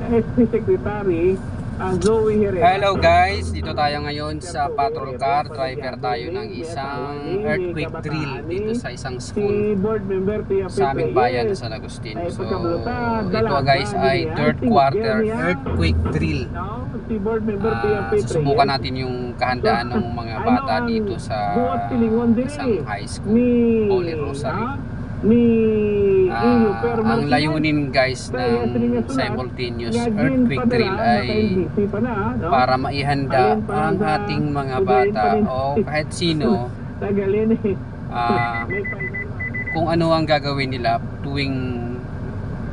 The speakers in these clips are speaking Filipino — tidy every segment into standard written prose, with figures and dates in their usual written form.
SP Secretary Zoe Herrera. Hello guys, dito tayo ngayon sa patrol car. Driver tayo ng isang earthquake drill dito sa isang school sa aming bayan sa San Agustin. So ito guys ay third quarter earthquake drill. Susubukan natin yung kahandaan ng mga bata dito sa isang high school, Holy Rosary. Ang layunin guys ng simultaneous earthquake drill ay para maihanda ang ating mga bata o kahit sino kung ano ang gagawin nila tuwing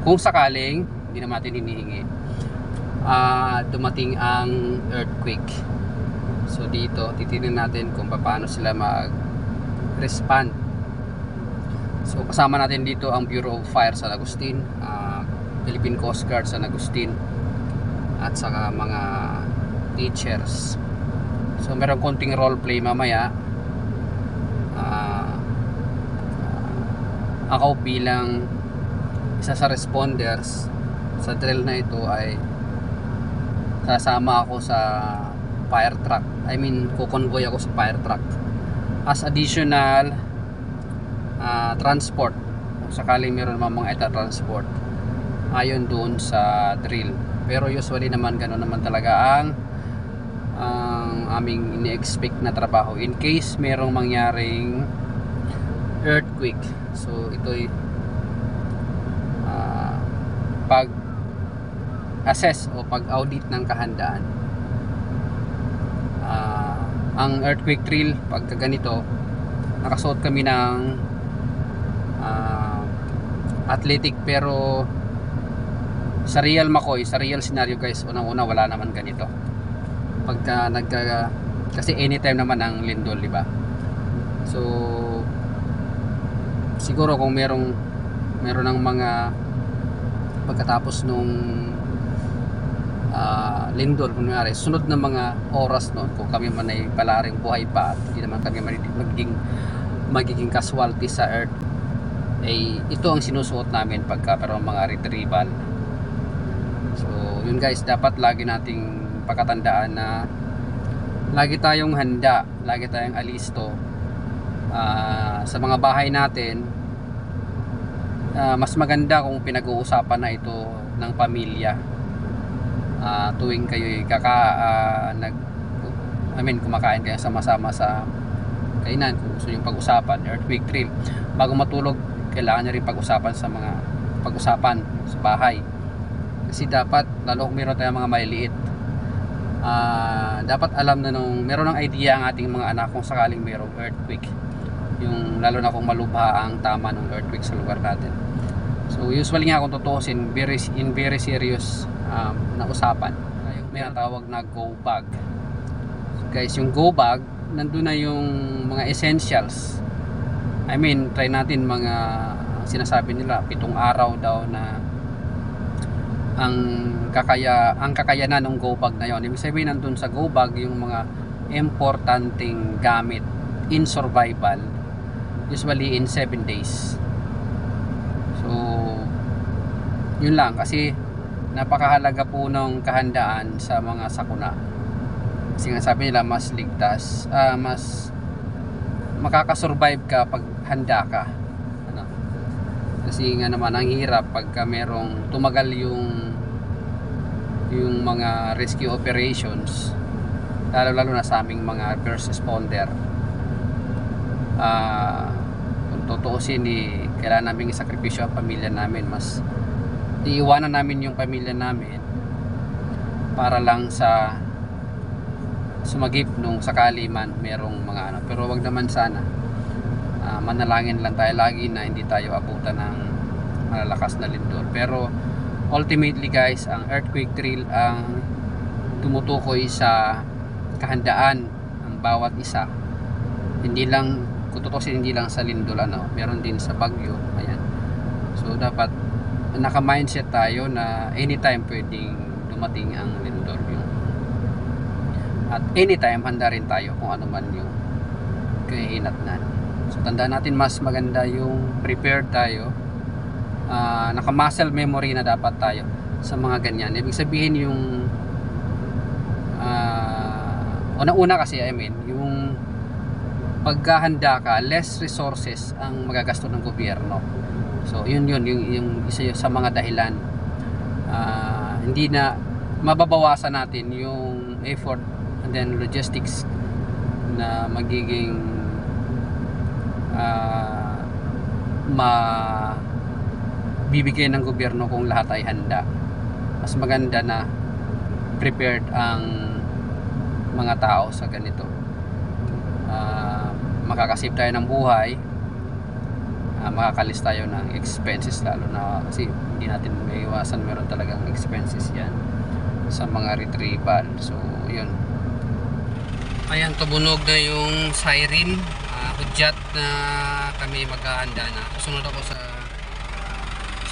kung sakaling hindi naman natin hinihingi dumating ang earthquake. So dito titingnan natin kung paano sila mag-respond. So kasama natin dito ang Bureau of Fire San Agustin, Philippine Coast Guard San Agustin, at saka mga teachers. So meron konting role play mamaya. Ako bilang isa sa responders sa drill na ito ay sasama ako sa fire truck. I mean, kukonvoy ako sa fire truck as additional transport kung sakaling meron mga transport ayon doon sa drill. Pero usually naman gano'n naman talaga ang aming ini-expect na trabaho in case merong mangyaring earthquake. So ito'y pag-assess o pag-audit ng kahandaan. Ang earthquake drill pagka ganito, nakasuot kami ng athletic, pero sa real McCoy, sa real scenario guys, unang-una wala naman ganito pagka kasi anytime naman ang lindol, di ba? So siguro kung meron ng mga pagkatapos nung lindol, kunyari sunod na mga oras noon, kung kami man ay palaring buhay pa at hindi naman kami magiging casualty sa earth, ito ang sinusuot namin pagka pero mga retrieval. So yun guys, dapat lagi nating pagkatandaan na lagi tayong handa, lagi tayong alisto sa mga bahay natin. Mas maganda kung pinag-uusapan na ito ng pamilya tuwing kayo'y kumakain kayo sama-sama sa kainan. Kung gusto yung pag-usapan earthquake drill bago matulog, kailangan nyo rin pag-usapan sa bahay, kasi dapat lalo kung meron tayong mga maliliit, dapat alam na meron ng idea ang ating mga anak kung sakaling merong earthquake, yung lalo na kung malubha ang tama ng earthquake sa lugar natin. So usually nga kung tutuusin, very serious na usapan, may tawag na go bag. So guys, yung go bag, nandun na yung mga essentials. I mean, try natin mga sinasabi nila 7 araw daw na ang kakayanan ng go bag na yon. Ibig sabihin nandun sa go bag yung mga importanteng gamit in survival, usually in 7 days. So yun lang, kasi napakahalaga po ng kahandaan sa mga sakuna. Kasi nga sabi nila mas ligtas, mas makakasurvive ka pag handa ka. Kasi nga naman ang hirap pagka merong tumagal yung mga rescue operations, lalo na sa aming mga first responder. Kung tutuusin, kailangan namin isakripisyo ang pamilya namin. Mas iiwanan namin yung pamilya namin para lang sa sumagip nung sakali man merong mga pero wag naman sana. Manalangin lang tayo lagi na hindi tayo abutan ng malalakas na lindol. Pero ultimately guys, ang earthquake drill ang tumutukoy sa kahandaan ng bawat isa, hindi lang kung tutusin, hindi lang sa lindol, meron din sa bagyo. Ayan. So dapat naka-mindset tayo na anytime pwedeng dumating ang lindol at anytime handa rin tayo kung ano man yung kahihinatnan. So tandaan natin, mas maganda yung prepared tayo, naka muscle memory na dapat tayo. sa mga ganyan. Ibig sabihin yung una-una kasi, I mean, yung pagkahanda ka, less resources ang magagasto ng gobyerno. So yun yung isa yun sa mga dahilan. Hindi na mababawasan natin yung effort and then logistics na magiging bibigay ng gobyerno kung lahat ay handa. Mas maganda na prepared ang mga tao sa ganito. Makakasave tayo ng buhay, makakalis tayo ng expenses, lalo na kasi hindi natin may iwasan, meron talagang expenses yan sa mga retrieval. So yun, ayan, tumunog na yung siren, hudyat na kami maghahanda na.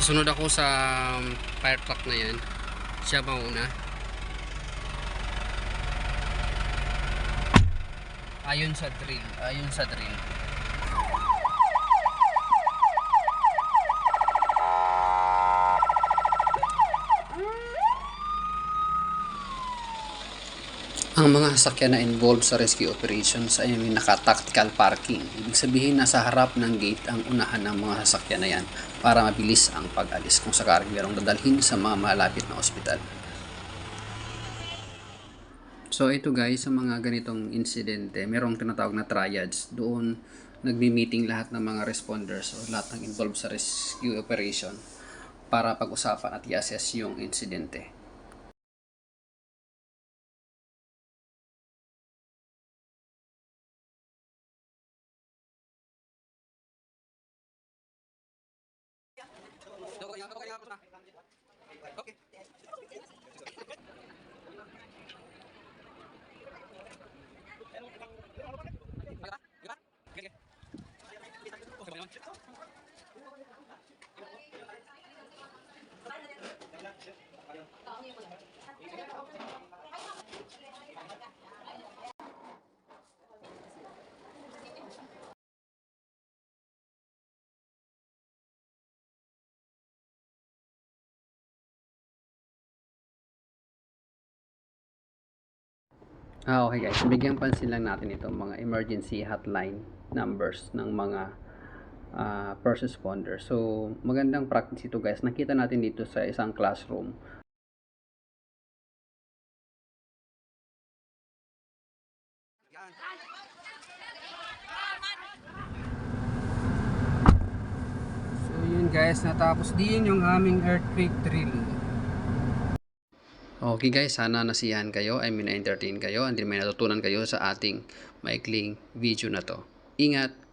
Susunod ako sa fire truck na yan, siya mauna. Ayon sa drill. Ang mga sasakyan na involved sa rescue operations ay may naka-tactical parking. Ibig sabihin, nasa harap ng gate ang unahan ng mga sasakyan na yan para mabilis ang pag-alis kung sakaling merong dadalhin sa mga malapit na ospital. So ito guys, sa mga ganitong insidente, merong tinatawag na triads. Doon nagmi-meeting lahat ng mga responders o lahat ng involved sa rescue operation para pag-usapan at i-assess yung insidente. Okay guys, bigyan pansin lang natin itong mga emergency hotline numbers ng mga first responder. So magandang practice ito guys. Nakita natin dito sa isang classroom. So yun guys, natapos din yung aming earthquake drill. Okay guys, sana nasiyahan kayo, na-entertain kayo, and may natutunan kayo sa ating maikling video na to. Ingat!